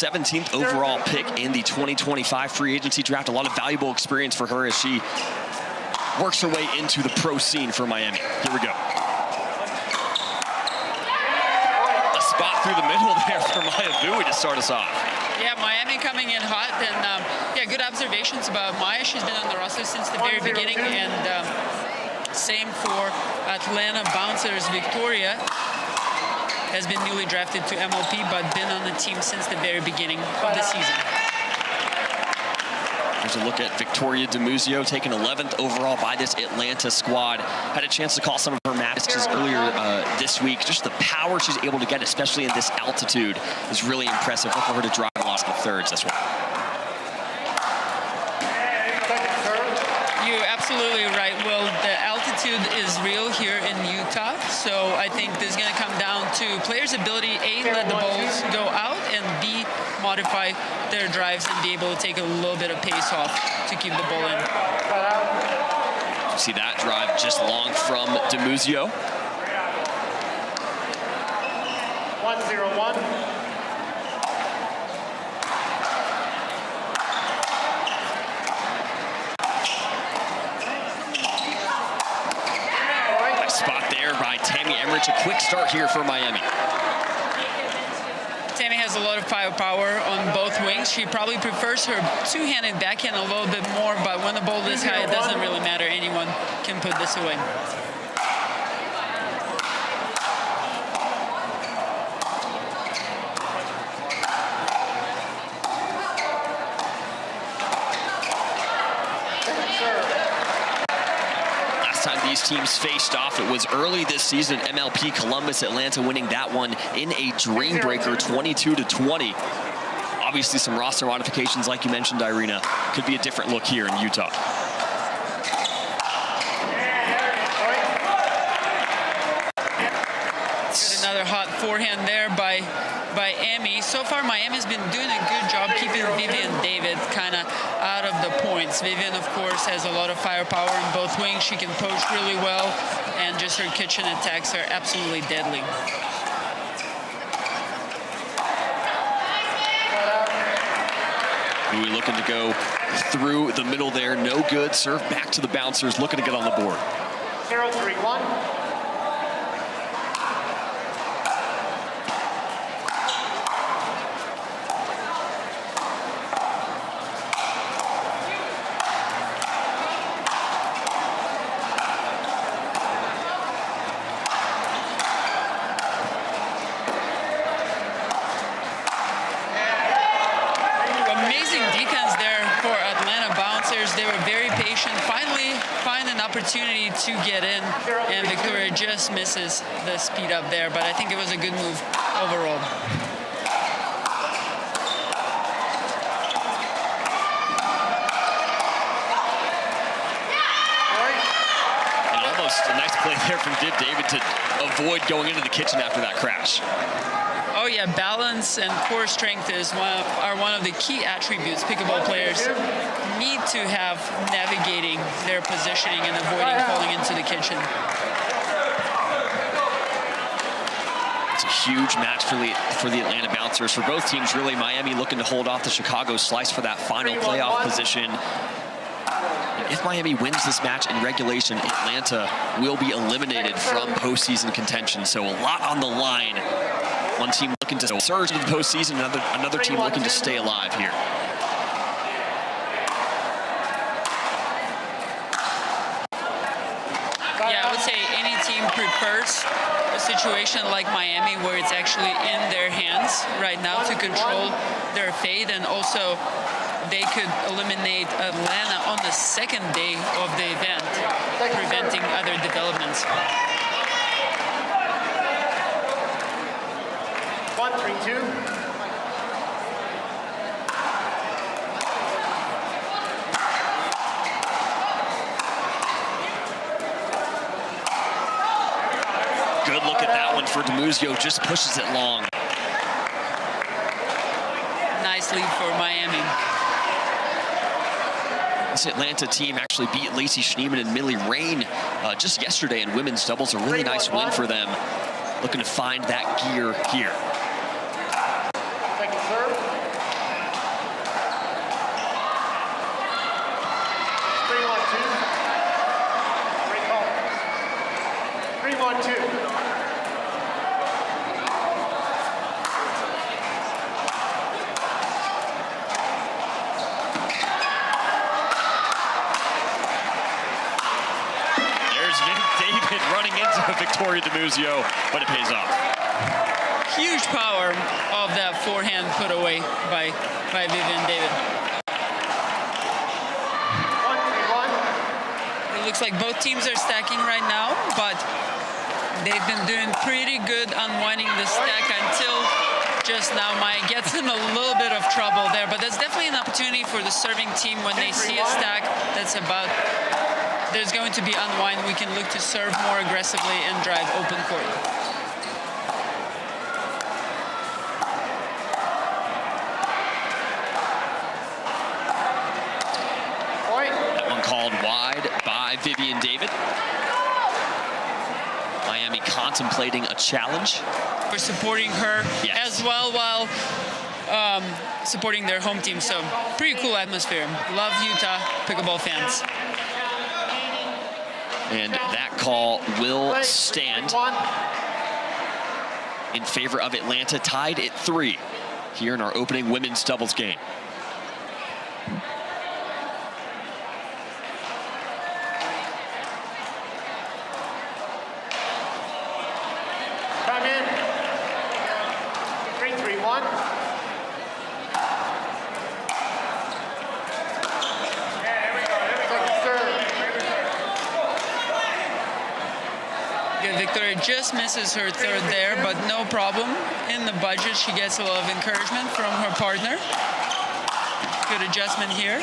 17th overall pick in the 2025 free agency draft. A lot of valuable experience for her as she works her way into the pro scene for Miami. Here we go. A spot through the middle there for Mya Bui to start us off. Yeah, Miami coming in hot, and yeah, good observations about Mya. She's been on the roster since the very beginning, and same for Atlanta Bouncers. Victoria has been newly drafted to MLP, but been on the team since the very beginning of the season. Here's a look at Victoria Dimuzio, taken 11th overall by this Atlanta squad. Had a chance to call some of her matches earlier this week. Just the power she's able to get, especially in this altitude, is really impressive. Look for her to drive a lot of the thirds this one. You're absolutely right, Will. The altitude is real here in Utah, so I think this is going to come down to players' ability, A, let the balls go out, and B, modify their drives and be able to take a little bit of pace off to keep the ball in. You see that drive just long from Dimuzio. 1-0-1. Spot there by Emmrich. A quick start here for Miami. Tammy has a lot of firepower on both wings. She probably prefers her two-handed backhand a little bit more, but when the ball is high, it doesn't really matter. Anyone can put this away. These teams faced off. It was early this season. MLP Columbus, Atlanta winning that one in a Dreambreaker, 22-20. Obviously, some roster modifications, like you mentioned, Irina. Could be a different look here in Utah. Another hot forehand there by Emmy. So far, Miami's been doing a good job keeping Vivian David kind of out of the points. Vivian, of course, has a lot of firepower in both wings. She can poach really well, and just her kitchen attacks are absolutely deadly. Bui looking to go through the middle there. No good. Serve back to the bouncers, looking to get on the board. 0-3-1. They were very patient. Finally find an opportunity to get in, and Victoria just misses the speed up there, but I think it was a good move overall. And almost a nice play there from David to avoid going into the kitchen after that crash. Oh yeah, balance and core strength are one of the key attributes pickleball players need to have navigating their positioning and avoiding falling into the kitchen. It's a huge match for the Atlanta Bouncers. For both teams, really, Miami looking to hold off the Chicago Slice for that final playoff position. If Miami wins this match in regulation, Atlanta will be eliminated from postseason contention. So a lot on the line. One team looking to surge into the postseason, another team looking to stay alive here. Yeah, I would say any team prefers a situation like Miami where it's actually in their hands right now to control their fate, and also they could eliminate Atlanta on the second day of the event, preventing other developments. 1-3-2. Good look at that one for Dimuzio, just pushes it long. Nice lead for Miami. This Atlanta team actually beat Lacey Schneeman and Millie Rain just yesterday in women's doubles. A really nice win for them. Looking to find that gear here. Second serve. 3-1-2. David running into Victoria Dimuzio, but it pays off. Huge power of that forehand put away by Vivian David. 1-3-1. It looks like both teams are stacking right now, but they've been doing pretty good unwinding the stack until just now. Mya gets in a little bit of trouble there, but that's definitely an opportunity for the serving team when they see a stack that's about there's going to be unwind. We can look to serve more aggressively and drive open court. That one called wide by Vivian David. Miami contemplating a challenge. We're supporting her as well while supporting their home team. So pretty cool atmosphere. Love Utah Pickleball fans. And that call will stand in favor of Atlanta, tied at 3 here in our opening women's doubles game. Time in. 3-3-1. Victoria just misses her third there, but no problem. In the budget, she gets a lot of encouragement from her partner. Good adjustment here.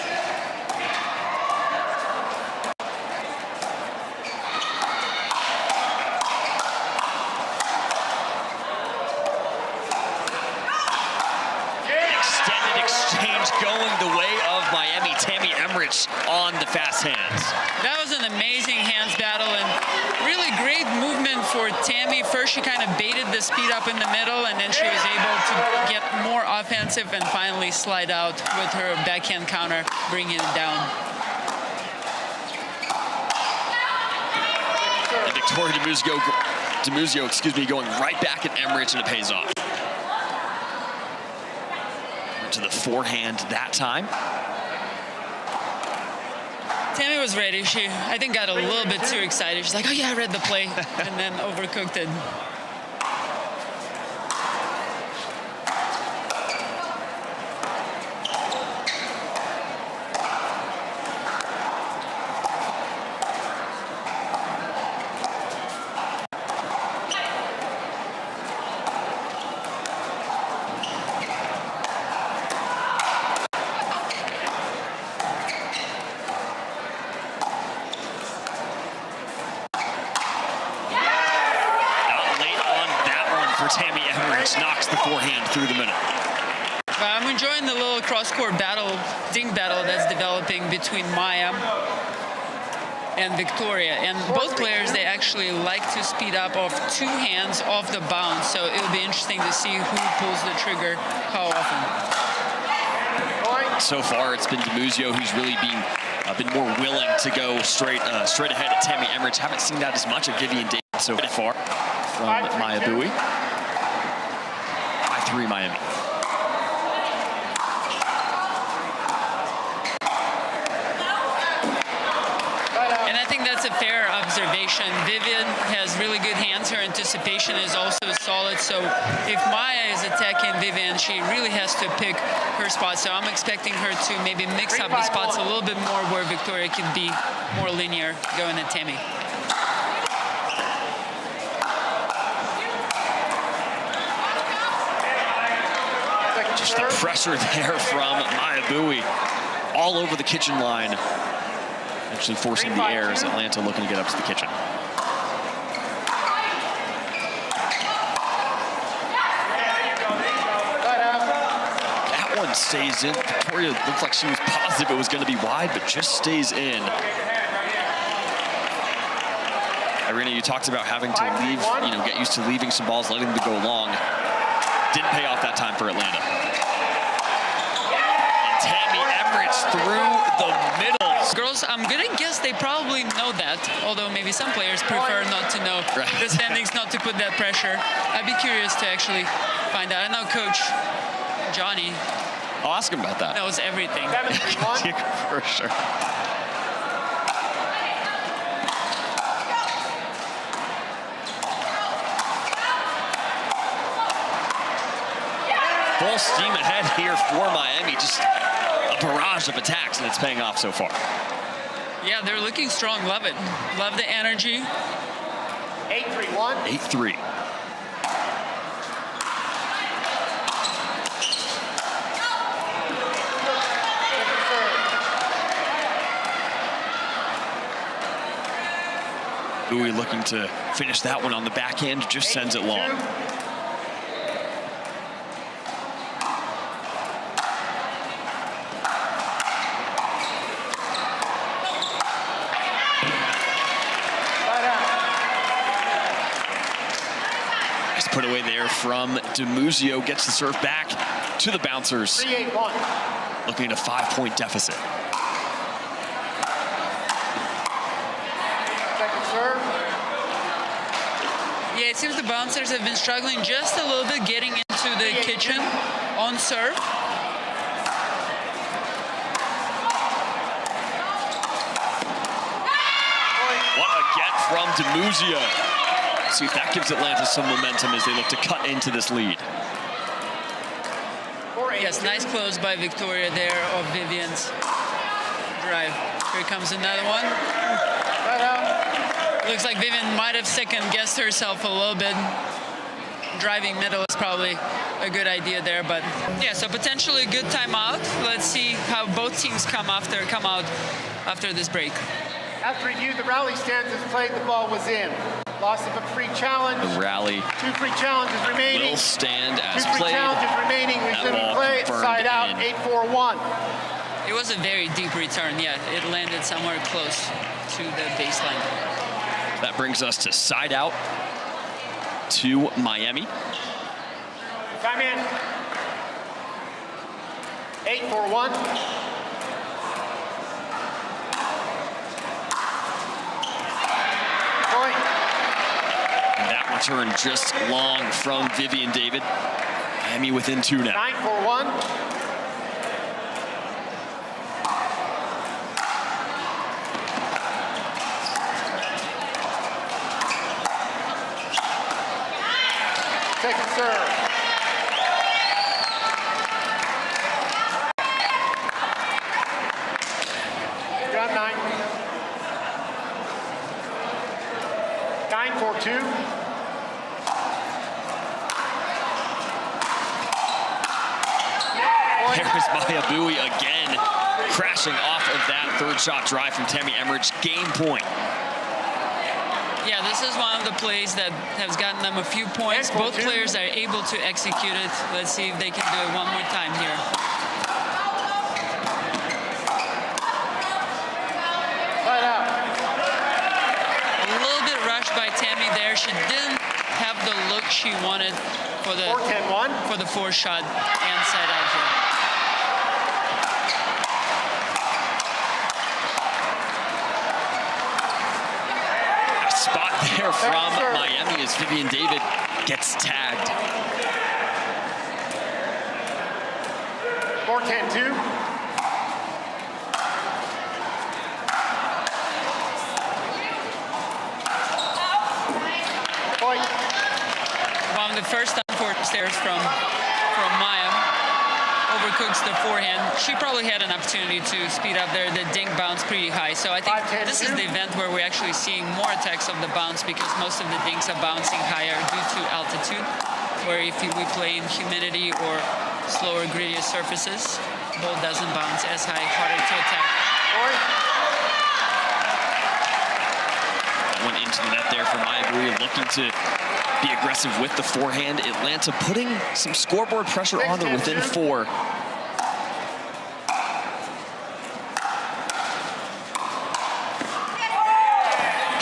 Extended exchange going the way of Miami. Tammy Emmrich on the fast hands. That was an amazing hands battle and really great movement for Tammy. First, she kind of baited the speed up in the middle, and then she was able to get more offensive and finally slide out with her backhand counter, bringing it down. And Victoria Dimuzio, going right back at Emmrich, and it pays off. To the forehand that time. Tammy was ready. She, I think, got a little bit too excited. She's like, oh yeah, I read the play, and then overcooked it. Tammy Emmrich knocks the forehand through the middle. I'm enjoying the little cross-court battle, dink battle that's developing between Mya and Victoria. And both players, they actually like to speed up off 2 hands off the bounce. So it'll be interesting to see who pulls the trigger how often. So far, it's been Dimuzio who's really been more willing to go straight ahead at Tammy Emmrich. Haven't seen that as much of Vivian David so far from Mya Bui. 5-3 Miami. And I think that's a fair observation. Vivian has really good hands. Her anticipation is also solid. So if Mya is attacking Vivian, she really has to pick her spot. So I'm expecting her to maybe mix up the spots a little bit more where Victoria can be more linear going at Tammy. Just the pressure there from Mya Bui all over the kitchen line. Actually forcing the air as Atlanta looking to get up to the kitchen. That one stays in. Victoria looked like she was positive it was going to be wide, but just stays in. Irina, you talked about having to leave, get used to leaving some balls, letting them go long. Didn't pay off that time for Atlanta. And Tammy Emmrich through the middle, Girls, I'm gonna guess they probably know that, although maybe some players prefer not to know the standings, not to put that pressure. I'd be curious to actually find out. I know Coach Johnny. I'll ask him about that. Knows everything. 7-3-1. For sure. Full steam ahead here for Miami. Just a barrage of attacks, and it's paying off so far. Yeah, they're looking strong. Love it. Love the energy. 8-3-1. 8-3. Bui looking to finish that one on the backhand, just sends it long. Nice put away there from Dimuzio, gets the serve back to the bouncers. 3-8-1. Looking at a 5-point deficit. Yeah, it seems the bouncers have been struggling just a little bit getting into the kitchen on serve. What a get from Dimuzio. See if that gives Atlanta some momentum as they look to cut into this lead. Yes, nice close by Victoria there of Vivian's drive. Here comes another one. Looks like Vivian might have second-guessed herself a little bit. Driving middle is probably a good idea there, but yeah, so potentially a good timeout. Let's see how both teams come out after this break. After review, the rally stance as played, the ball was in. Loss of a free challenge. The rally 2 free challenges remaining. will stand as 2 free played. challenges remaining. Resuming play. Side out. 8-4-1. It was a very deep return. Yeah, it landed somewhere close to the baseline. That brings us to side out to Miami. Time in. 8-4-1. Point. And that return just long from Vivian David. Miami within 2 now. 9-4-1. Second serve. Got 9. 9-4-2. There's Mya Bui again, crashing off of that third shot drive from Tammy Emmrich. Game point. Yeah, this is one of the plays that has gotten them a few points. Both players are able to execute it. Let's see if they can do it one more time here. Side out. A little bit rushed by Tammy there. She didn't have the look she wanted for the 4-10-1. fourth shot and side out here. Spot there from Miami as Vivian David gets tagged. 4-10-2. Point. One of the first unfortunate stairs from Mya. Overcooks the forehand. She probably had an opportunity to speed up there. The dink bounced pretty high. So I think this is the event where we're actually seeing more attacks of the bounce because most of the dinks are bouncing higher due to altitude. Where if we play in humidity or slower, grittier surfaces, ball doesn't bounce as high, harder to attack. Went into the net there for Mya Bui, looking to be aggressive with the forehand. Atlanta putting some scoreboard pressure on them within 4.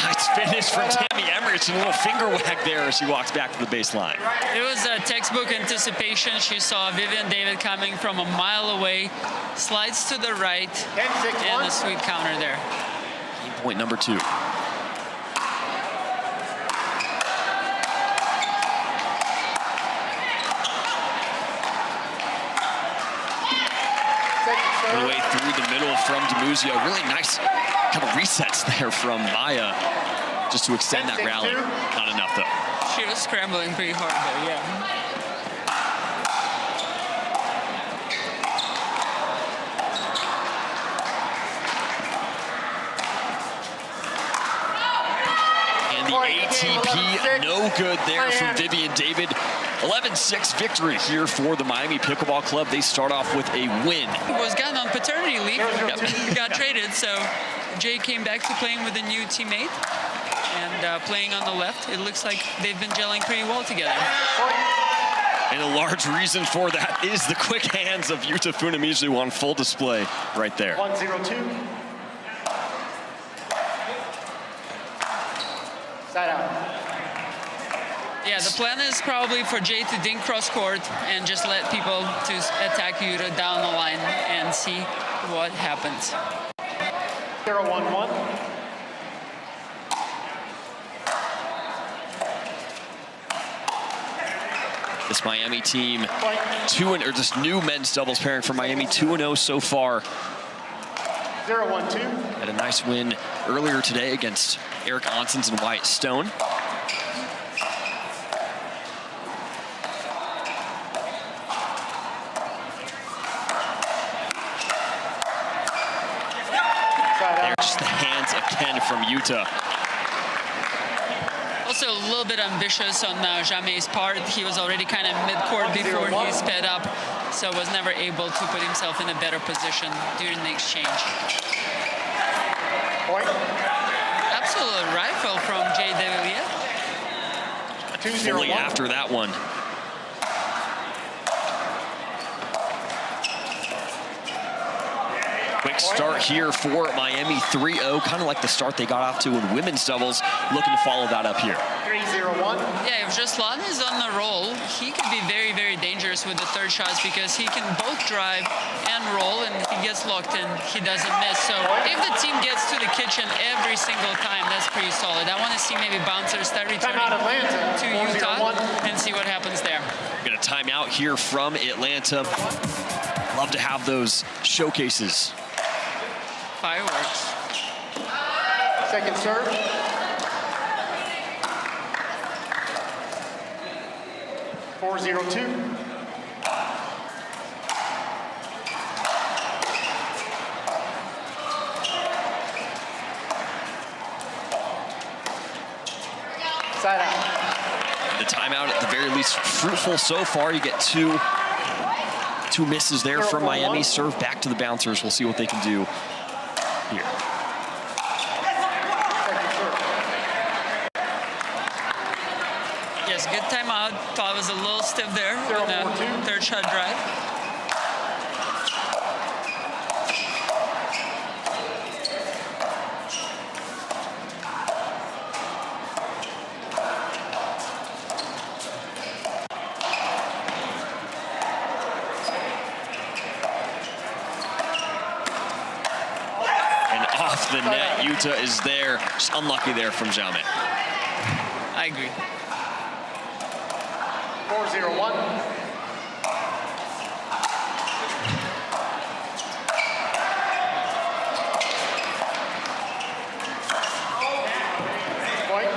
Nice Nice finish from Tammy Emmrich, and a little finger wag there as she walks back to the baseline. It was a textbook anticipation. She saw Vivian David coming from a mile away, slides to the right, 10-6-1. and a sweet counter there. Game point number 2. All the way through the middle from Dimuzio. Really nice kind of resets there from Mya just to extend that rally. Not enough, though. She was scrambling pretty hard there, yeah. And the ATP no good there from Vivian David. 11-6 victory here for the Miami Pickleball Club. They start off with a win. Was gotten on paternity leave, Yep. got traded, so Jay came back to playing with a new teammate and playing on the left. It looks like they've been gelling pretty well together. And a large reason for that is the quick hands of Yuta Funemizu on full display right there. 1-0-2. Side out. Yeah, the plan is probably for Jay to dink cross court and just let people to attack Yuta down the line and see what happens. 0-1-1. This Miami team, this new men's doubles pairing for Miami, 2-0 so far. 0-1-2. Had a nice win earlier today against Eric Onsens and Wyatt Stone. There, just the hands of Ken from Yuta. Also a little bit ambitious on Jame's part. He was already kind of mid-court before he sped up, so was never able to put himself in a better position during the exchange. Point. Absolute rifle from Jay Devilliers. 2-0-1. Fully after that one. Quick start here for Miami, 3-0, kind of like the start they got off to in women's doubles, looking to follow that up here. 3-0-1. Yeah, if Jaslan is on the roll, he could be very, very dangerous with the third shots because he can both drive and roll, and he gets locked in, he doesn't miss. So if the team gets to the kitchen every single time, that's pretty solid. I want to see maybe bouncers start returning to Utah and see what happens there. Got a timeout here from Atlanta. Love to have those showcases. Fireworks. Second serve. (4-0-2). Side out. The timeout, at the very least, fruitful so far. You get two misses there from Miami. Serve back to the bouncers. We'll see what they can do here. Yes, good timeout. Thought it was a little stiff there on the third shot drive. Off the net, Yuta is there. Just unlucky there from Jame. I agree. 4-0-1. Point.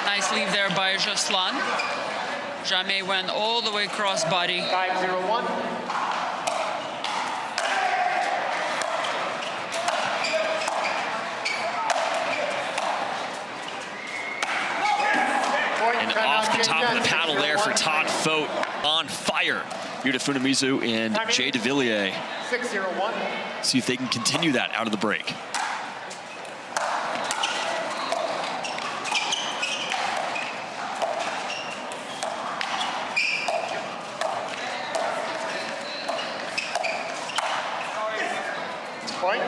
Nice leave there by Jaslan. Jame went all the way cross body. 5-0-1. And off the top of the paddle there for Todd Fote. On fire. Yuta Funemizu and Jay Devilliers. 6-0-1. See if they can continue that out of the break. Point.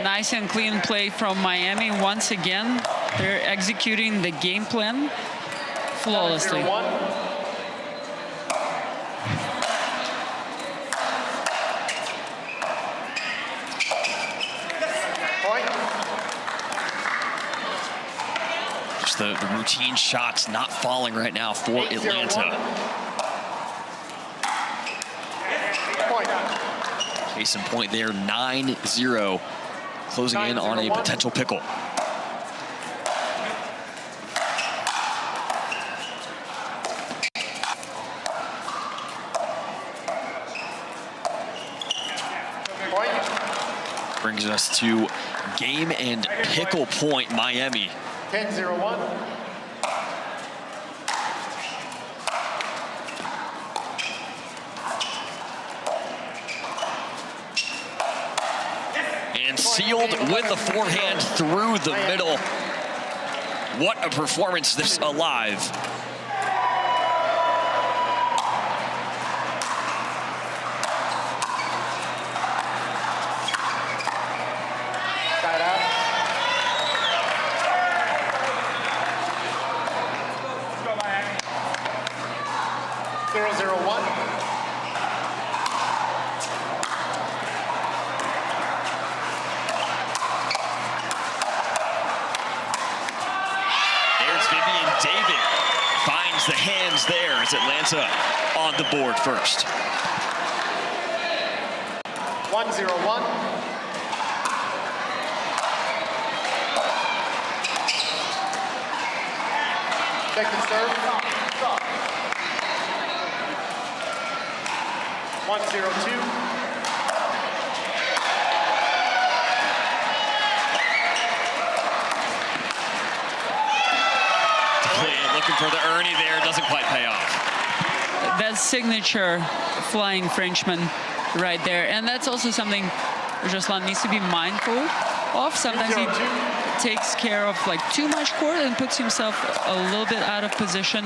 Nice and clean play from Miami once again. They're executing the game plan flawlessly. 0-1. Point. Just the routine shots not falling right now for Atlanta. Point. Case in point there, 9-0, closing in on a potential pickle. Brings us to game and pickle point, Miami. 10-0-1. And sealed with the forehand through the middle. What a performance this alive. Side out. 0-0-1. There's Vivian David. Finds the hands there as Atlanta on the board first. 1-0-1. Second serve. 1-0-2. Looking for the Ernie there, doesn't quite pay off. That signature flying Frenchman right there. And that's also something Ruslan needs to be mindful of. Sometimes he takes care of like too much court and puts himself a little bit out of position.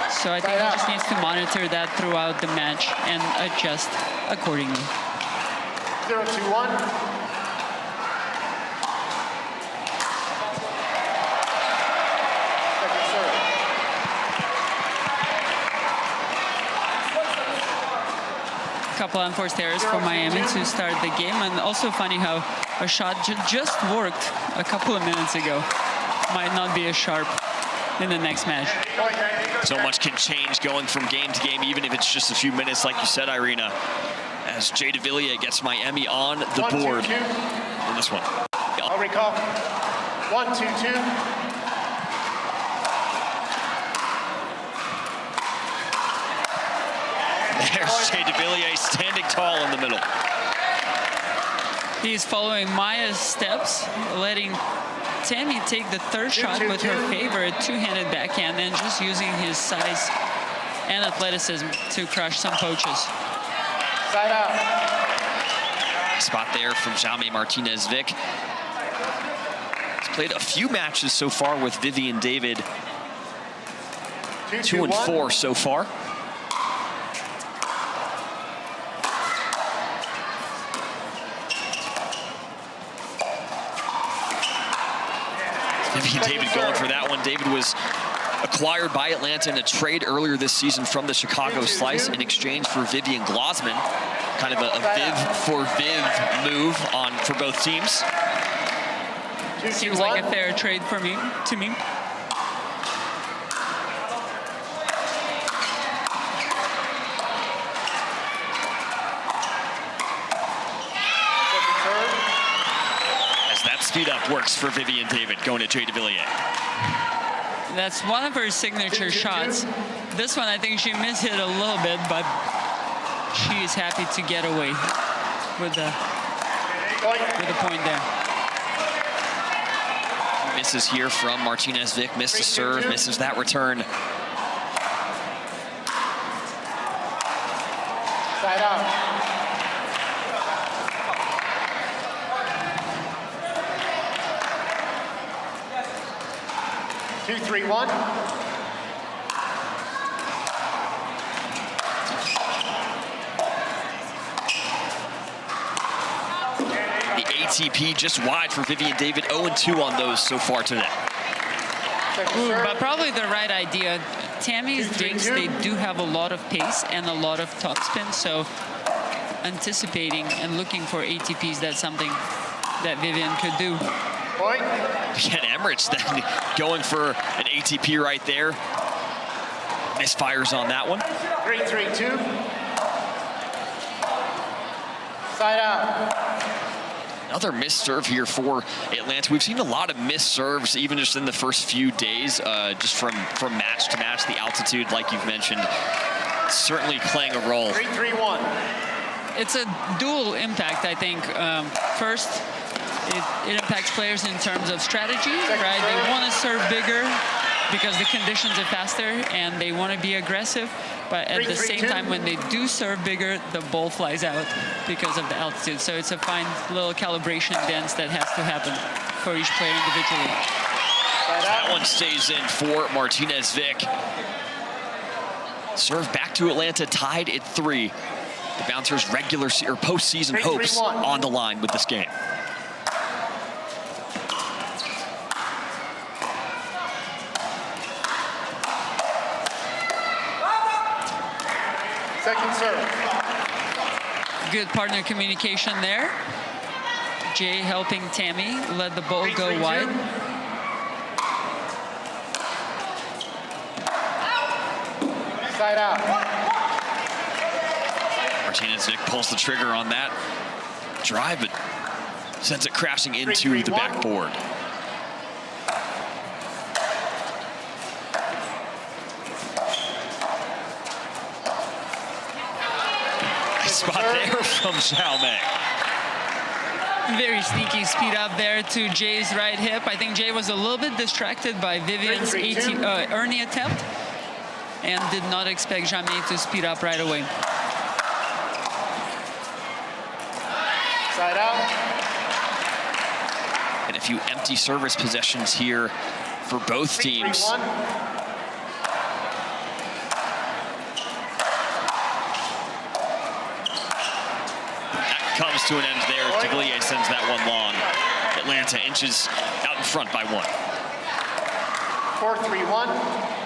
So I think he just needs to monitor that throughout the match and adjust accordingly. 0-2-1. Couple unforced errors for Miami to start the game, and also funny how a shot just worked a couple of minutes ago might not be as sharp in the next match. So much can change going from game to game, even if it's just a few minutes, like you said, Irina, as Jay Devilliers gets Miami on the board in this one. I'll recall. 1-2-2. There's Jay Devilliers standing tall in the middle. He's following Mya's steps, letting Tammy take the third shot with her favorite two-handed backhand and just using his size and athleticism to crush some poaches. Side out. Spot there from Jaime Martinez Vich. He's played a few matches so far with Vivian David. 2-4 so far. Vivian David going for that one. David was acquired by Atlanta in a trade earlier this season from the Chicago Slice in exchange for Vivian Glosman. Kind of a Viv for Viv move for both teams. Seems like a fair trade for me, to me. Speed up works for Vivian David going to Jay Devilliers. That's one of her signature shots. This one, I think she missed it a little bit, but she is happy to get away with the point there. Misses here from Martinez Vich, missed the serve, misses that return. Side out. Two, 3-1. The ATP just wide for Vivian David. 0-2 on those so far today. Ooh, but probably the right idea. Tammy's dinks, they do have a lot of pace and a lot of topspin, so anticipating and looking for ATPs, that's something that Vivian could do. Point. Again, Emmrich then going for an ATP right there. Misfires on that one. 3-3-2. Side out. Another missed serve here for Atlanta. We've seen a lot of missed serves even just in the first few days, just from match to match. The altitude, like you've mentioned, certainly playing a role. 3-3-1. It's a dual impact, I think. First, it impacts players in terms of strategy, right? They want to serve bigger because the conditions are faster and they want to be aggressive. But at the same time, when they do serve bigger, the ball flies out because of the altitude. So it's a fine little calibration dance that has to happen for each player individually. That one stays in for Martinez Vich. Serve back to Atlanta, tied at 3. The Bouncers' regular or postseason hopes on the line with this game. Second serve. Good partner communication there. Jay helping Tammy let the ball go wide. Side out. Martinez Vich pulls the trigger on that drive, but sends it crashing into the backboard. Spot there from Xiaomei. Very sneaky speed up there to Jay's right hip. I think Jay was a little bit distracted by Vivian's Ernie attempt and did not expect Xiaomei to speed up right away. Side out. And a few empty service possessions here for both teams. 3-3-1. Comes to an end there. Devilliers sends that one long. Atlanta inches out in front by 1. 4-3-1.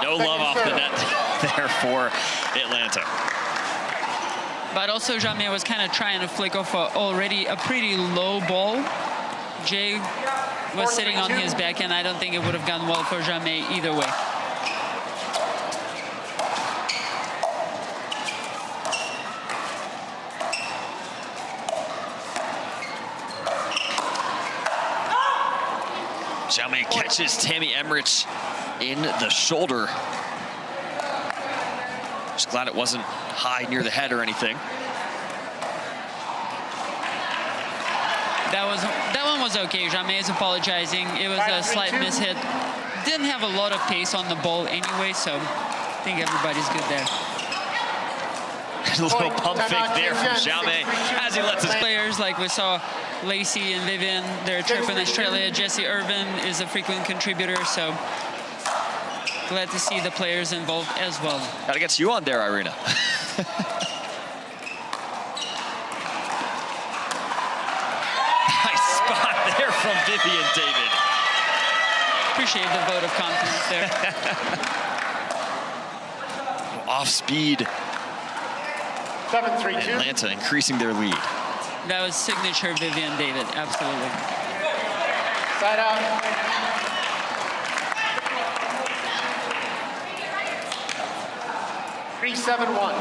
No love off the net there for Atlanta. But also Xiaomei was kind of trying to flick off already a pretty low ball. Jay was sitting on his back, and I don't think it would have gone well for Xiaomei either way. Xiaomei catches Tammy Emmrich in the shoulder. Just glad it wasn't high near the head or anything. That one was okay. Xiaomei is apologizing. It was a slight mishit. Didn't have a lot of pace on the ball anyway, so I think everybody's good there. A little pump fake there from Xiaomei as he lets his players, like we saw Lacey and Vivian, their trip in Australia. Jesse Irvin is a frequent contributor, so glad to see the players involved as well. Gotta get you on there, Irina. Nice spot there from Vivian David. Appreciate the vote of confidence there. Off speed. 7-3-2. Atlanta increasing their lead. That was signature Vivian David, absolutely. Side out. Three, 7-1.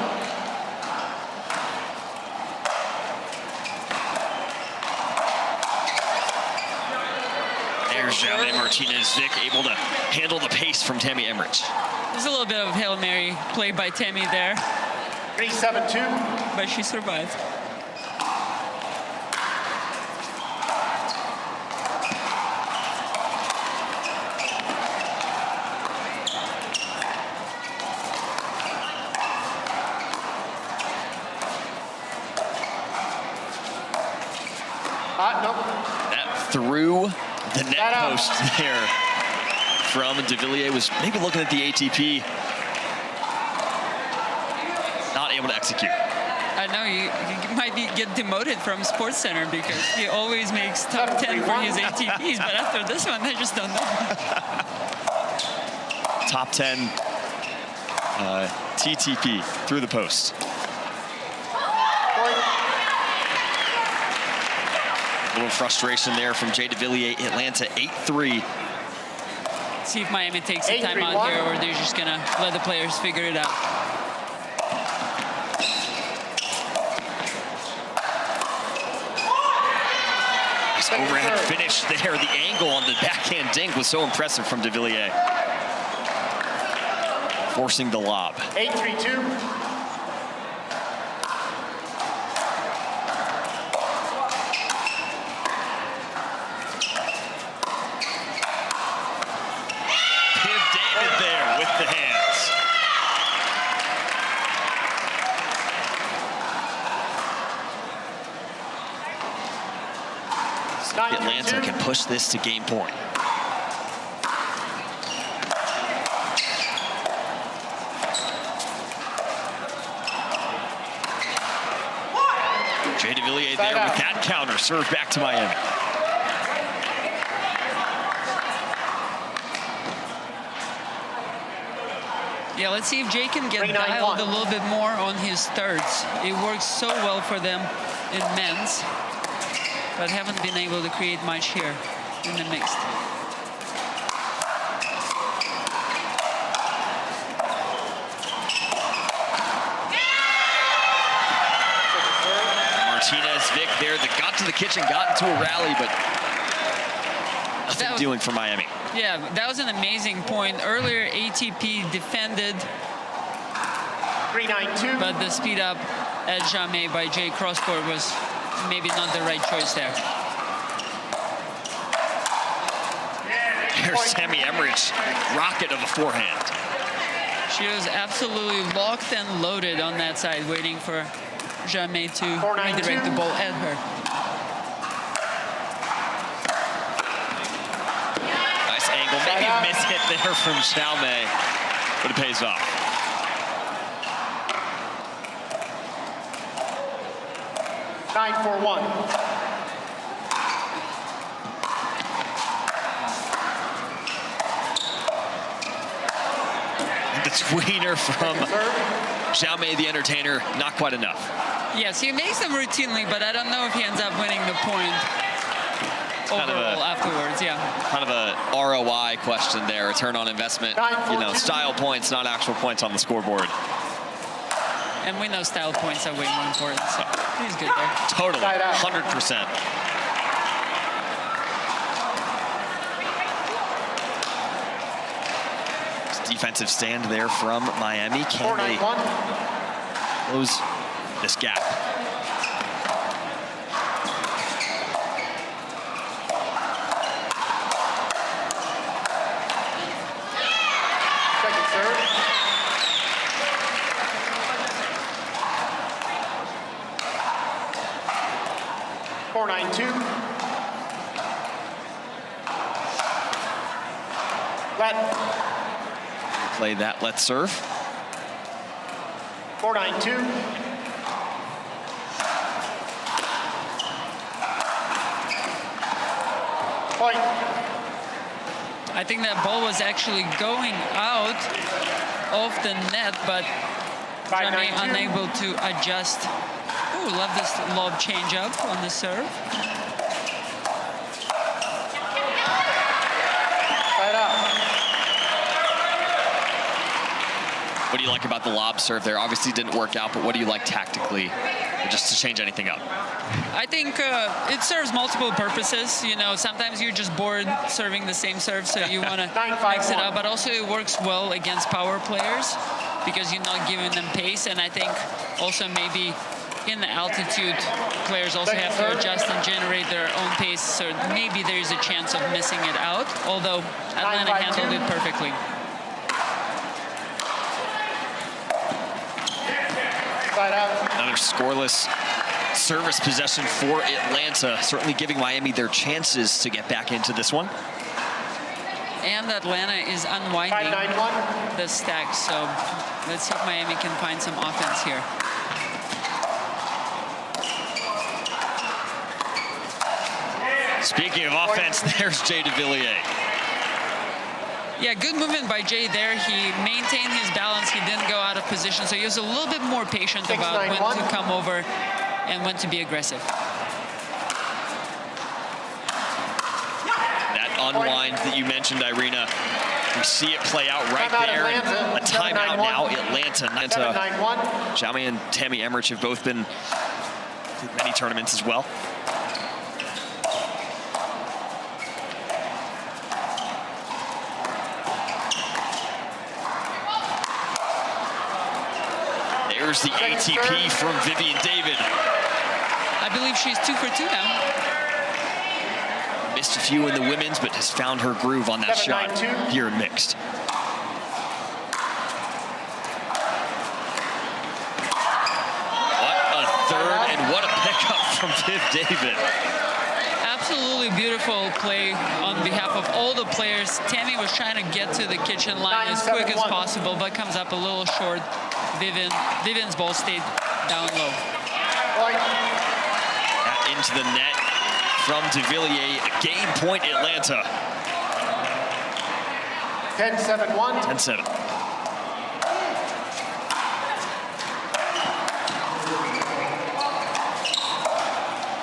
There's Xiaomei Martinez Vich able to handle the pace from Tammy Emmrich. There's a little bit of Hail Mary play by Tammy there. 3-7-2. But she survived. Nope. That through the net post there from Devilliers was maybe looking at the ATP. Not able to execute. I know you might get demoted from Sports Center because he always makes top 10 for his ATPs, but after this one, I just don't know. Top 10 TTP through the post. A little frustration there from Jay Devilliers. Atlanta 8-3. See if Miami takes a timeout here, or they're just gonna let the players figure it out. Overhead finish there. The angle on the backhand dink was so impressive from Devilliers. Forcing the lob. 8-3-2. Piv David there with the hands. Atlanta can push this to game point. Jay Devilliers there with that counter. Serve back to Miami. Yeah, let's see if Jay can get dialed a little bit more on his thirds. It works so well for them in men's, but haven't been able to create much here in the mixed. Martinez, Vich there that got to the kitchen, got into a rally, but nothing doing for Miami. Yeah, that was an amazing point. Earlier, ATP defended, 3-9-2. but the speed up at Jamais by Jay crosscourt was maybe not the right choice there. Here's Sammy Emmrich, rocket of a forehand. She was absolutely locked and loaded on that side, waiting for Jamais to redirect the ball at her. Nice angle, maybe a miss hit there from Jamais, but it pays off. Nine, 4-1. The tweener from Jamais the entertainer, not quite enough. Yes, he makes them routinely, but I don't know if he ends up winning the point overall afterwards. Yeah. Kind of a ROI question there, return on investment. You know, style points, not actual points on the scoreboard. And we know style points are way more important, so he's good there. Totally, 100%. Defensive stand there from Miami. Can they close this gap? Second serve. Four, 9-2. Let. Play that, let's serve. 4-9-2. Point. I think that ball was actually going out of the net, but Jamais unable to adjust. Ooh, love this lob change up on the serve. Side up. What do you like about the lob serve there? Obviously didn't work out, but what do you like tactically, just to change anything up? I think it serves multiple purposes. You know, sometimes you're just bored serving the same serve, so you want to mix it up. But also it works well against power players because you're not giving them pace. And I think also maybe in the altitude, players also have to adjust and generate their own pace. So maybe there's a chance of missing it out, although Atlanta handled it perfectly. Another scoreless service possession for Atlanta, certainly giving Miami their chances to get back into this one. And Atlanta is unwinding the stack. So let's see if Miami can find some offense here. Speaking of offense, there's Jay Devilliers. Yeah, good movement by Jay there. He maintained his balance. He didn't go out of position. So he was a little bit more patient about when to come over and when to be aggressive. That unwind that you mentioned, Irina, we see it play out right there. A timeout now, Atlanta. Xiaomi and Tammy Emmrich have both been in many tournaments as well. There's the ATP from Vivian David. I believe she's 2 for 2 now. Missed a few in the women's, but has found her groove on that shot here in mixed. What a third and what a pickup from Viv David. Absolutely beautiful play on behalf of all the players. Tammy was trying to get to the kitchen line as quick as possible, but comes up a little short. Vivian's ball stayed down low. That into the net from Devilliers. Game point, Atlanta. 10-7-1. 10-7.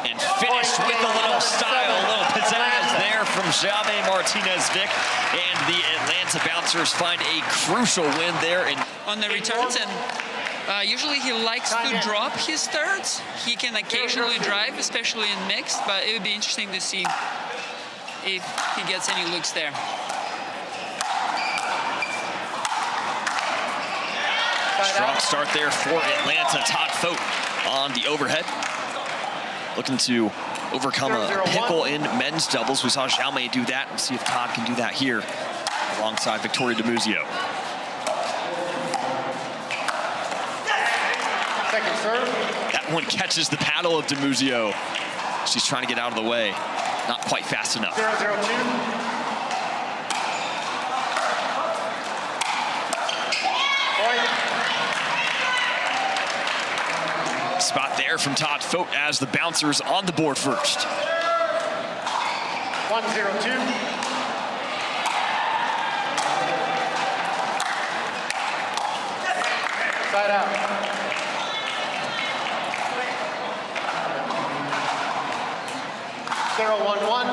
And finished with a little style, a little pizzazz there from Xiaomi Martinez Vich. And the Atlanta Bouncers find a crucial win there. On the returns, and usually he likes to drop his thirds. He can occasionally drive, especially in mixed, but it would be interesting to see if he gets any looks there. Strong start there for Atlanta. Todd Fote on the overhead. Looking to overcome a pickle in men's doubles. We saw Xiaomi do that. We'll see if Todd can do that here alongside Victoria Dimuzio. Second serve. That one catches the paddle of Dimuzio. She's trying to get out of the way. Not quite fast enough. 0-0-2. Spot there from Todd Fote as the Bouncers on the board first. 1-0-2. Side out. Zero, 1-1.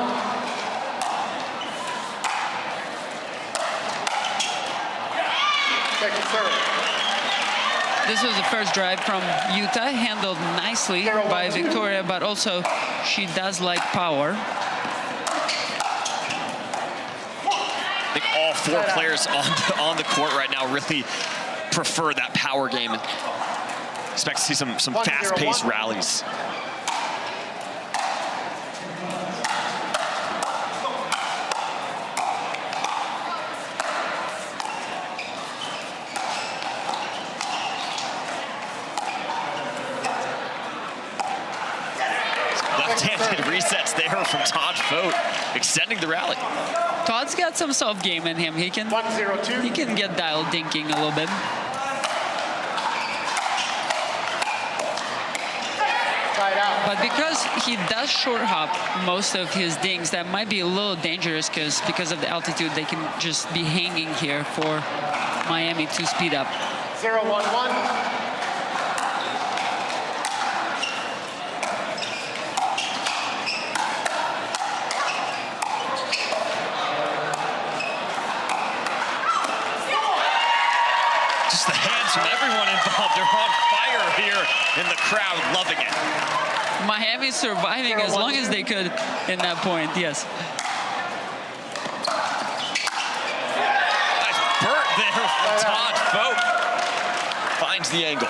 Second serve. This was the first drive from Utah, handled nicely by Victoria, but also she does like power. I think all four players on the court right now really prefer that power game and expect to see some fast-paced rallies. Left-handed resets there from Todd Fote, extending the rally. Todd's got some soft game in him. He can 1-0-2. He can get dialed dinking a little bit. But because he does short hop most of his dings, that might be a little dangerous because of the altitude, they can just be hanging here for Miami to speed up. 0-1-1. Just the hands from everyone involved. They're on fire here in the crowd, loving it. Miami surviving as long as they could in that point, yes. Nice burnt there from Todd Fote. Finds the angle.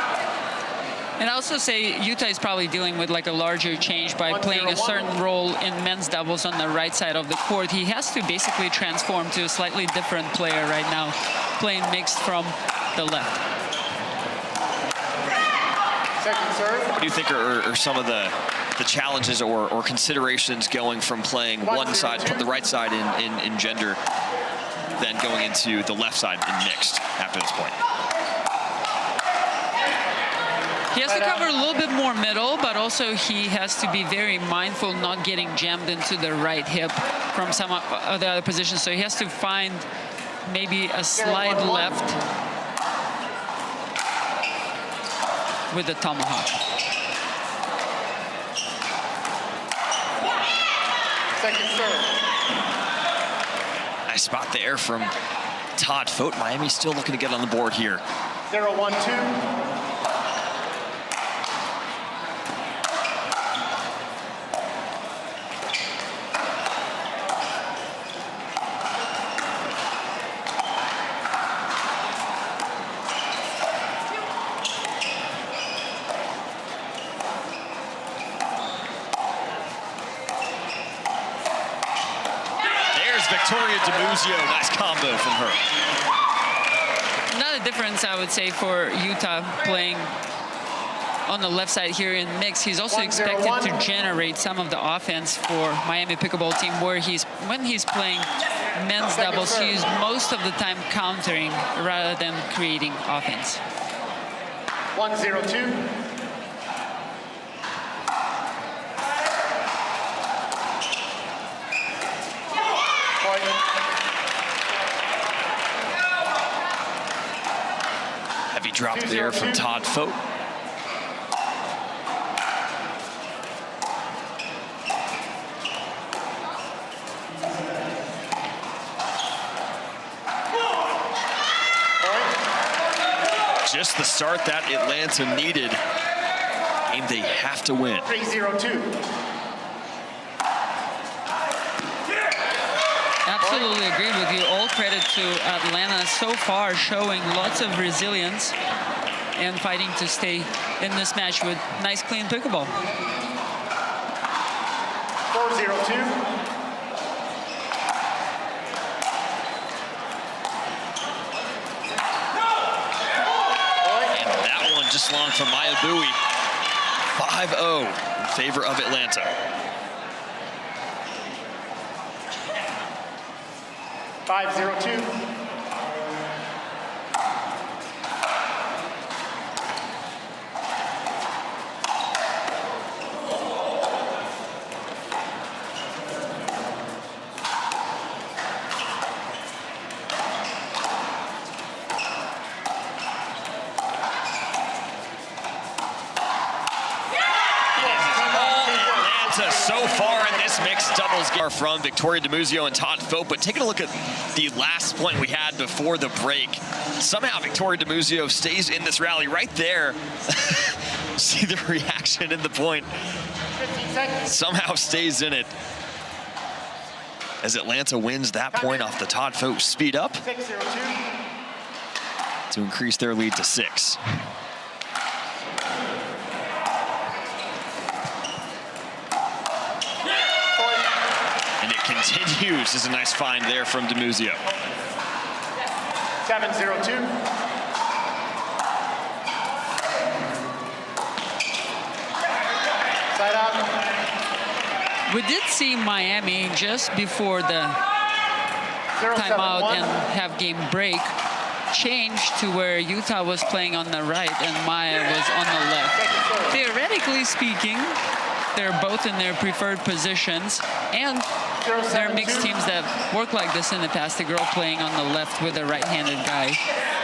And I also say Utah is probably dealing with like a larger change by playing a certain role in men's doubles on the right side of the court. He has to basically transform to a slightly different player right now, playing mixed from the left. Second serve. What do you think are some of the challenges or considerations going from playing one side, the right side in gender then going into the left side in mixed after this point. He has to cover a little bit more middle, but also he has to be very mindful not getting jammed into the right hip from some of the other positions. So he has to find maybe a slide left with the tomahawk. Second serve. Nice spot there from Todd Fote. Miami still looking to get on the board here. 0-1-2. Dimuzio, nice combo from her. Another difference, I would say, for Utah playing on the left side here in mix. He's also expected to generate some of the offense for Miami Pickleball team, where when he's playing men's doubles, he's most of the time countering rather than creating offense. 1-0-2. Heavy drop there from Todd Fote. Just the start that Atlanta needed. Game they have to win. 3-0-2. Absolutely agree with you. All credit to Atlanta so far, showing lots of resilience and fighting to stay in this match with nice, clean pickleball. 4-0-2. Just long from Mya Bui. 5-0 in favor of Atlanta. 5-0-2. So far in this mixed doubles game from Victoria Dimuzio and Todd Fote, but taking a look at the last point we had before the break, somehow Victoria Dimuzio stays in this rally right there. See the reaction in the point. 15 seconds. Somehow stays in it as Atlanta wins that point off the Todd Fote speed up 6-0-2. to increase their lead to 6. Continues is a nice find there from Dimuzio. 7-0-2. Side out. We did see Miami just before the timeout and half game break change to where Utah was playing on the right and Mya was on the left. Theoretically speaking, they're both in their preferred positions, and there are mixed teams that work like this in the past, the girl playing on the left with a right-handed guy.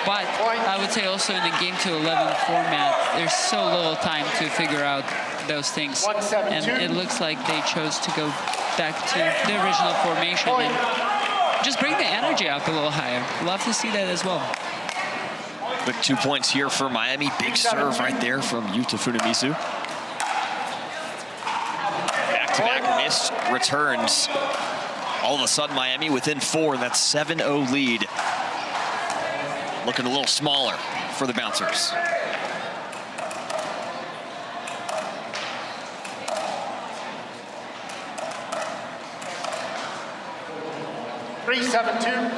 But I would say also in the game to 11 format, there's so little time to figure out those things. And it looks like they chose to go back to the original formation and just bring the energy up a little higher. Love to see that as well. Quick 2 points here for Miami. Big serve right there from Yuta Funemizu. Back-to-back missed returns. All of a sudden, Miami within 4. That's 7-0 lead. Looking a little smaller for the bouncers. Three, 7-2.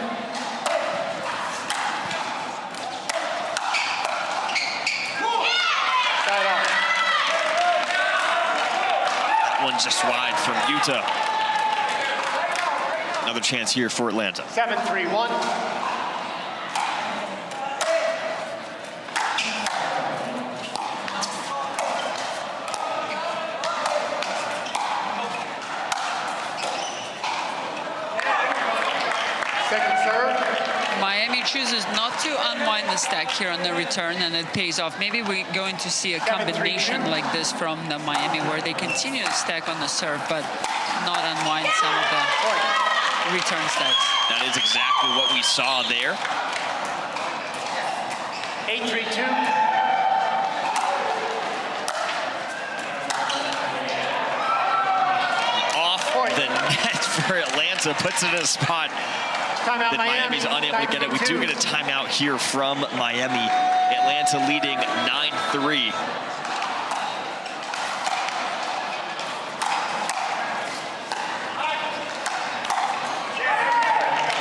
That one's just wide from Utah. Another chance here for Atlanta. 7-3-1. Second serve. Miami chooses not to unwind the stack here on the return, and it pays off. Maybe we're going to see a combination like this from the Miami, where they continue to stack on the serve, but not unwind some of the return stacks. That is exactly what we saw there. 8-3-2. Off the net for Atlanta, puts it in a spot Timeout that Miami's unable to get it. We do get a timeout here from Miami. Atlanta leading 9-3.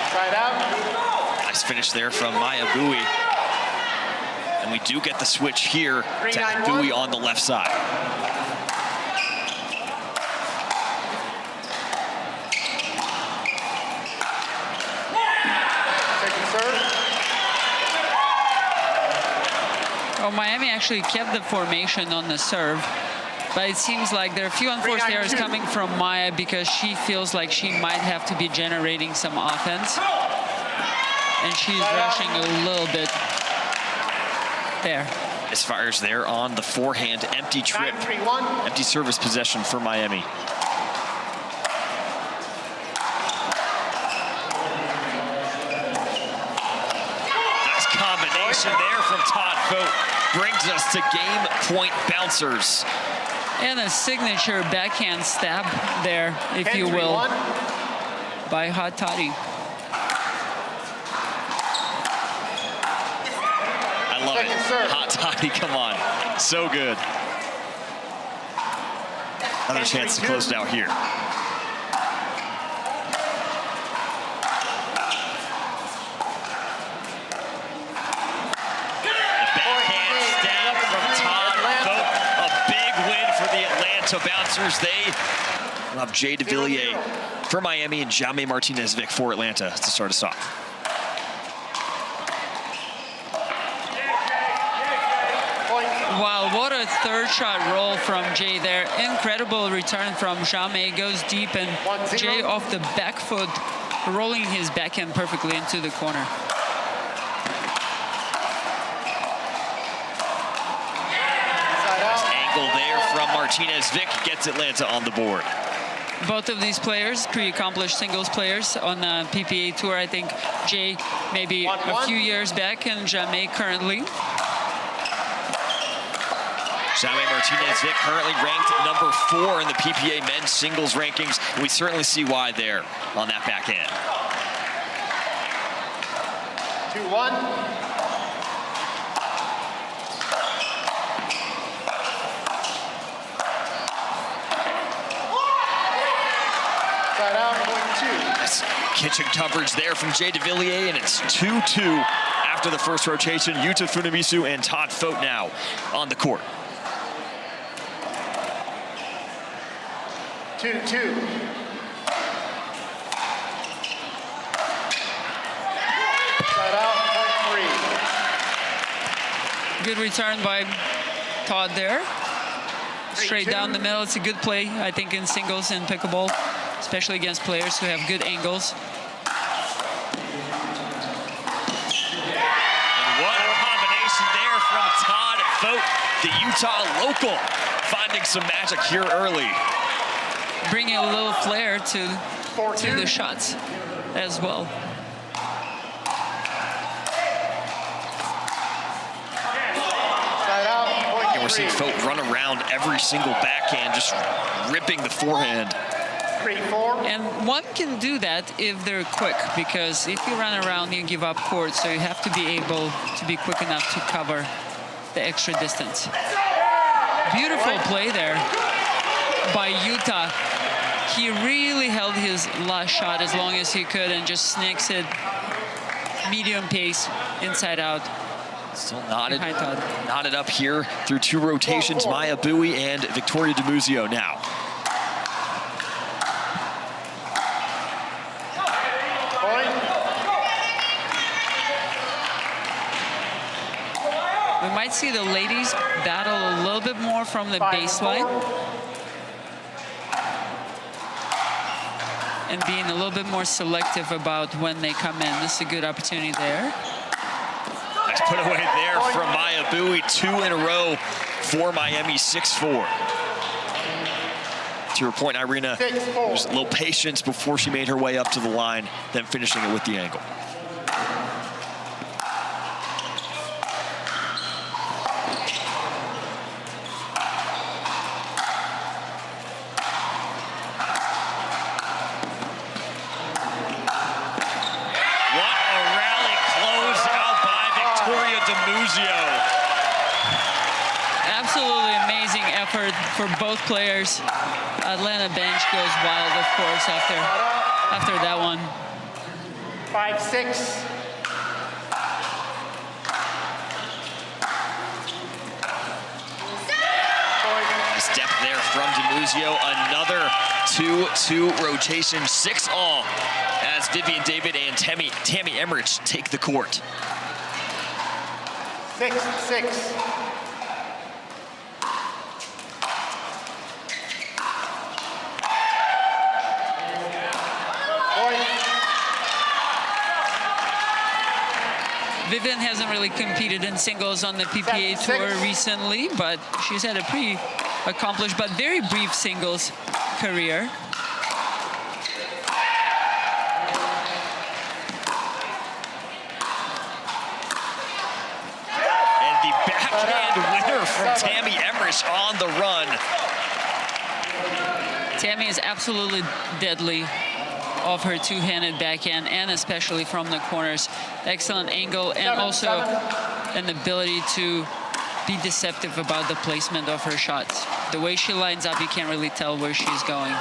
Side out. Nice finish there from Mya Bui. And we do get the switch here to Bui on the left side. Well, Miami actually kept the formation on the serve, but it seems like there are a few unforced errors coming from Mya because she feels like she might have to be generating some offense. And she's rushing a little bit there. As fires there on the forehand, empty trip, empty service possession for Miami. Nice combination there from Todd Vogt. Brings us to game point bouncers. And a signature backhand stab there, if you will, by Hot Toddy. I love it. Hot Toddy, come on. So good. Another chance to close it out here. So bouncers, they will have Jay Devilliers for Miami and Jaume Martinez Vich for Atlanta to start us off. Wow, what a third shot roll from Jay there. Incredible return from Jaume, goes deep, and Jay off the back foot, rolling his backhand perfectly into the corner. There from Martinez. Vich gets Atlanta on the board. Both of these players, pre-accomplished singles players on the PPA Tour. I think Jay maybe a few years back and Jaume currently. Jaume Martinez Vich currently ranked number 4 in the PPA men's singles rankings. And we certainly see why there on that backhand. 2-1. Nice kitchen coverage there from Jay Devilliers, and it's 2-2 after the first rotation. Yuta Funemizu and Todd Vogt now on the court. 2-2. Side out, point 3. Good return by Todd there. Straight down the middle. It's a good play, I think, in singles and pickleball, especially against players who have good angles. And what a combination there from Todd Vogt, the Utah local, finding some magic here early. Bringing a little flair to the shots as well. And we're seeing Vogt run around every single backhand, just ripping the forehand. 3-4. And one can do that if they're quick, because if you run around, you give up court, so you have to be able to be quick enough to cover the extra distance. Beautiful play there by Utah. He really held his last shot as long as he could and just sneaks it medium pace inside out. Still knotted up here through 2 rotations. Mya Bui and Victoria Dimuzio now. We might see the ladies battle a little bit more from the baseline. And being a little bit more selective about when they come in. This is a good opportunity there. Nice put away there from Mya Bui. 2 in a row for Miami, 6-4. To your point, Irina, there's a little patience before she made her way up to the line, then finishing it with the angle. Absolutely amazing effort for both players. Atlanta bench goes wild, of course, after that one. 5-6. Step there from Dimuzio. Another 2-2 rotation, 6-all as Vivian David and Tammy Emmrich take the court. 6-6. Vivian hasn't really competed in singles on the PPA tour recently, but she's had a pretty accomplished but very brief singles career. And the backhand winner from Tammy Emmrich on the run. Tammy is absolutely deadly off her two-handed backhand, and especially from the corners. Excellent angle, and also an ability to be deceptive about the placement of her shots. The way she lines up, you can't really tell where she's going.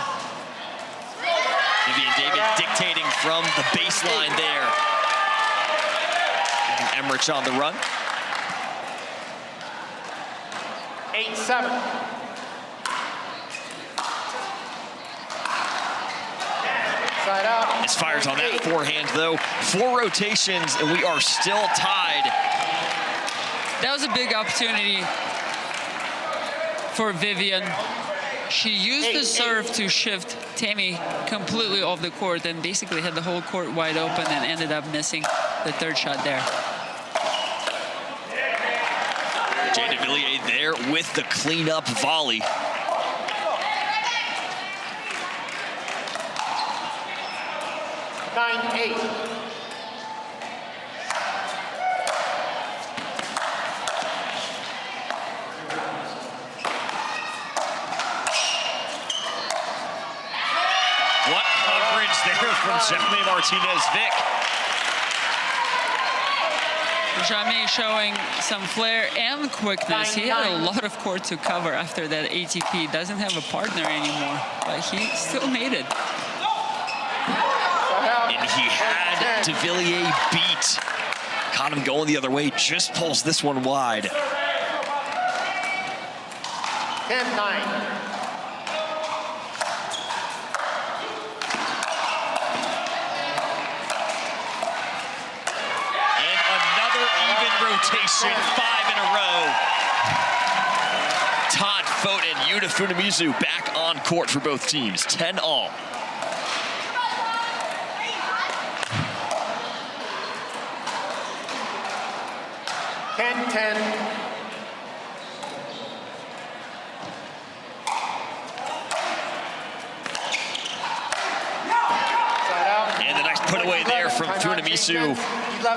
Vivian David dictating from the baseline there. And Emmrich on the run. 8-7. Misfires on that forehand, though. 4 rotations, and we are still tied. That was a big opportunity for Vivian. She used the serve to shift Tammy completely off the court and basically had the whole court wide open and ended up missing the third shot there. Jay Devilliers there with the cleanup volley. What coverage there from Jaime Martinez. Vich. Jaime showing some flair and quickness. He had a lot of court to cover after that ATP. Doesn't have a partner anymore, but he still made it. And he had Devilliers beat. Caught him going the other way, just pulls this one wide. 10-9. And another even rotation, 5 in a row. Todd Fote and Yuta Funemizu back on court for both teams, 10-all. And the nice put away there from Funemizu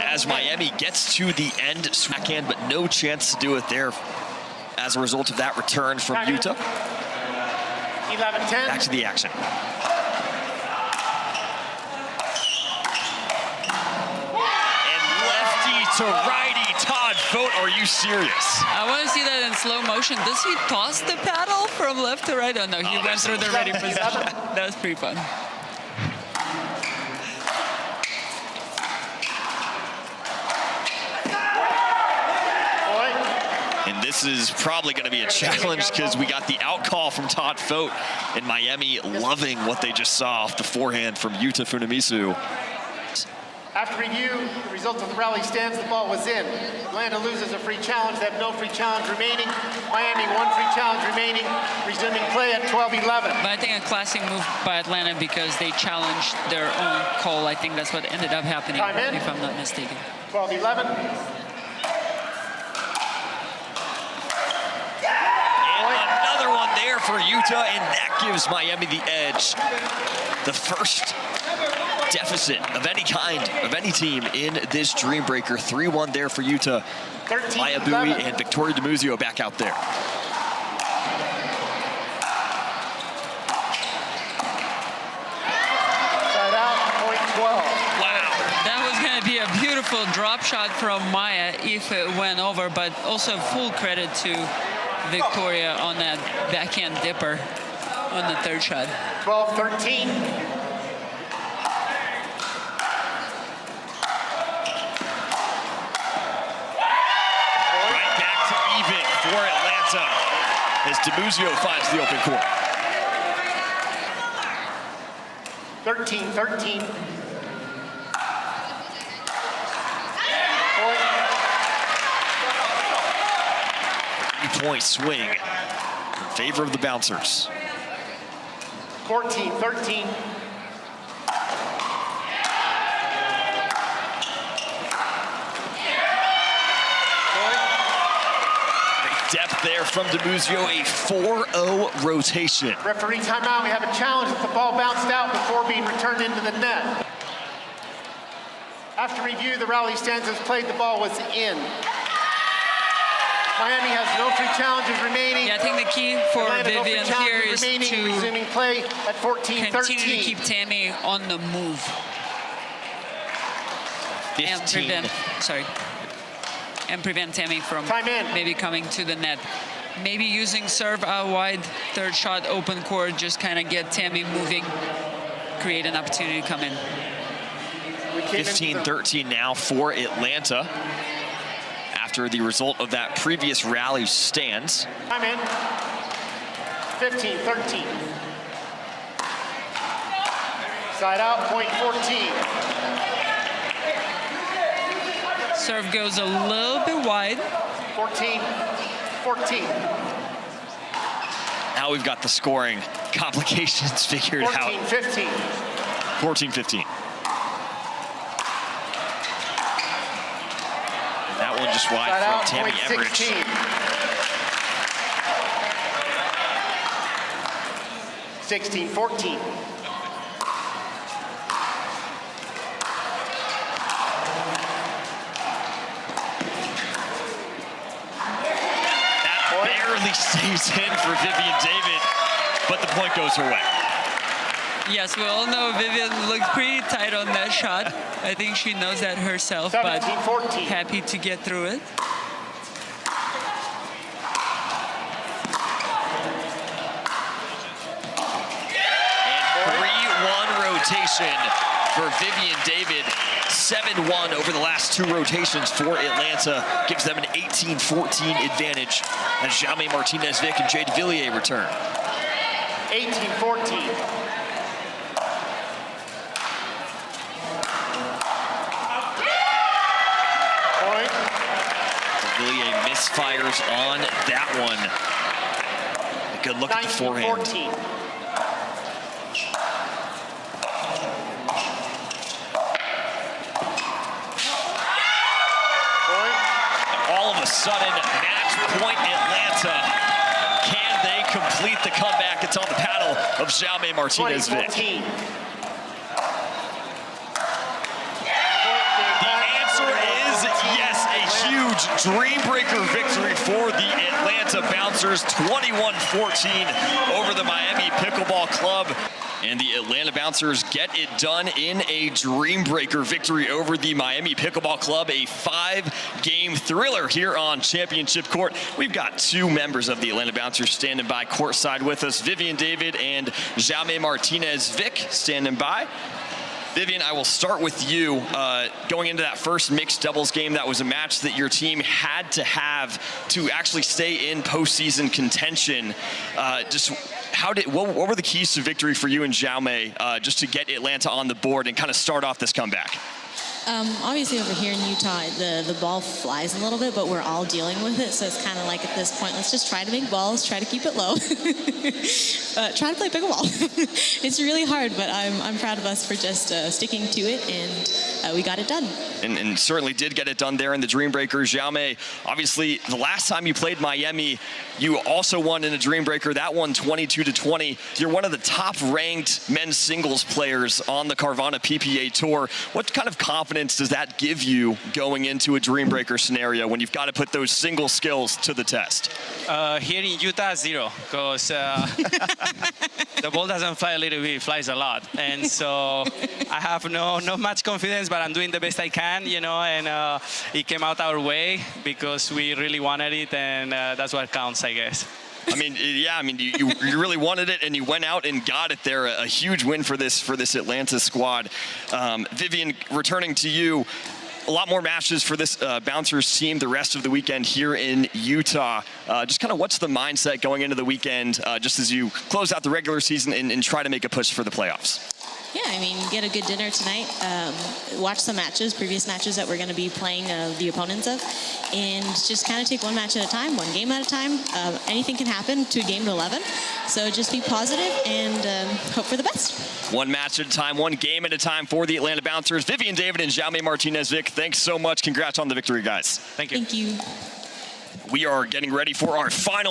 as Miami gets to the end backhand, but no chance to do it there as a result of that return from Yuta. 11-10. Back to the action. And lefty to righty, Todd Fote, are you serious? I want to see that in slow motion. Does he toss the paddle from left to right? Oh no, he went through the ready position. That was pretty fun. And this is probably going to be a challenge because we got the out call from Todd Fote, and Miami loving what they just saw off the forehand from Yuta Funemizu. After review, the results of the rally stands, the ball was in. Atlanta loses a free challenge. They have no free challenge remaining. Miami, one free challenge remaining. Resuming play at 12-11. But I think a classic move by Atlanta because they challenged their own call. I think that's what ended up happening, if I'm not mistaken. 12-11. Another one there for Utah, and that gives Miami the edge. The first deficit of any kind, of any team in this Dreambreaker. 3-1 there for Utah. Mya Bui and Victoria Dimuzio back out there. Side out, point 12. Wow. That was going to be a beautiful drop shot from Mya if it went over, but also full credit to Victoria on that backhand dipper on the third shot. 12-13. For Atlanta, as Dimuzio finds the open court. 13-13. 3-point swing in favor of the bouncers. 14-13. Depth there from Dimuzio, a 4-0 rotation. Referee timeout. We have a challenge that the ball bounced out before being returned into the net. After review, the rally stands as played. The ball was in. Miami has no free challenges remaining. Yeah, I think the key for Vivian here is to resuming play at 14-13. continue to keep Tammy on the move. 15. And prevent Tammy from maybe coming to the net. Maybe using serve out wide, third shot, open court, just kind of get Tammy moving, create an opportunity to come in. 15-13 now for Atlanta after the result of that previous rally stands. I'm in. 15-13. Side out, point 14. Serve goes a little bit wide. 14-14. Now we've got the scoring complications figured out. 14-15. 14-15. That one just wide Side from out, Tammy point Emmrich. 16. 16-14. Stays in for Vivian David, but the point goes her way. Yes, we all know Vivian looked pretty tight on that shot. I think she knows that herself, 17, but 14. happy to get through it. And 3-1 rotation for Vivian David. 7-1 over the last two rotations for Atlanta. Gives them an 18-14 advantage as Jaume Martinez, Vich, and Devilliers return. 18-14. Devilliers misfires on that one. A good look at the forehand. 19-14. All of a sudden, match point Atlanta. Can they complete the comeback? It's on the paddle of Jaume Martinez, Vich. The answer is yes, a huge Dreambreaker victory for the Atlanta Bouncers, 21-14 over the Miami Pickleball Club. And the Atlanta Bouncers get it done in a Dreambreaker victory over the Miami Pickleball Club, a 5-game thriller here on Championship Court. We've got two members of the Atlanta Bouncers standing by courtside with us, Vivian David and Jaume Martinez, Vich standing by. Vivian, I will start with you. Going into that first mixed doubles game, that was a match that your team had to have to actually stay in postseason contention. What were the keys to victory for you and Jaume just to get Atlanta on the board and kind of start off this comeback? Obviously over here in Utah, the ball flies a little bit, but we're all dealing with it. So it's kind of like at this point, let's just try to make balls, try to keep it low, try to play pickleball. It's really hard, but I'm proud of us for just sticking to it, and we got it done. And certainly did get it done there in the Dreambreaker. Jaume, obviously, the last time you played Miami, you also won in a Dreambreaker. That one 22-20. You're one of the top-ranked men's singles players on the Carvana PPA Tour. What kind of confidence does that give you going into a Dreambreaker scenario when you've got to put those single skills to the test? Here in Utah, 0, because the ball doesn't fly a little bit, it flies a lot. And so I have not much confidence, but I'm doing the best I can, you know, and it came out our way because we really wanted it, and that's what counts, I guess. I mean, yeah, I mean, you really wanted it, and you went out and got it there. A huge win for this Atlanta squad. Vivian, returning to you, a lot more matches for this Bouncers team the rest of the weekend here in Utah. Just kind of what's the mindset going into the weekend, just as you close out the regular season and try to make a push for the playoffs? Yeah, I mean, get a good dinner tonight, watch some matches, previous matches that we're going to be playing the opponents of, and just kind of take one match at a time, one game at a time. Anything can happen to a game to 11, so just be positive and hope for the best. One match at a time, one game at a time for the Atlanta Bouncers. Vivian David and Jaume Martinez. Vich, thanks so much. Congrats on the victory, guys. Thank you. Thank you. We are getting ready for our final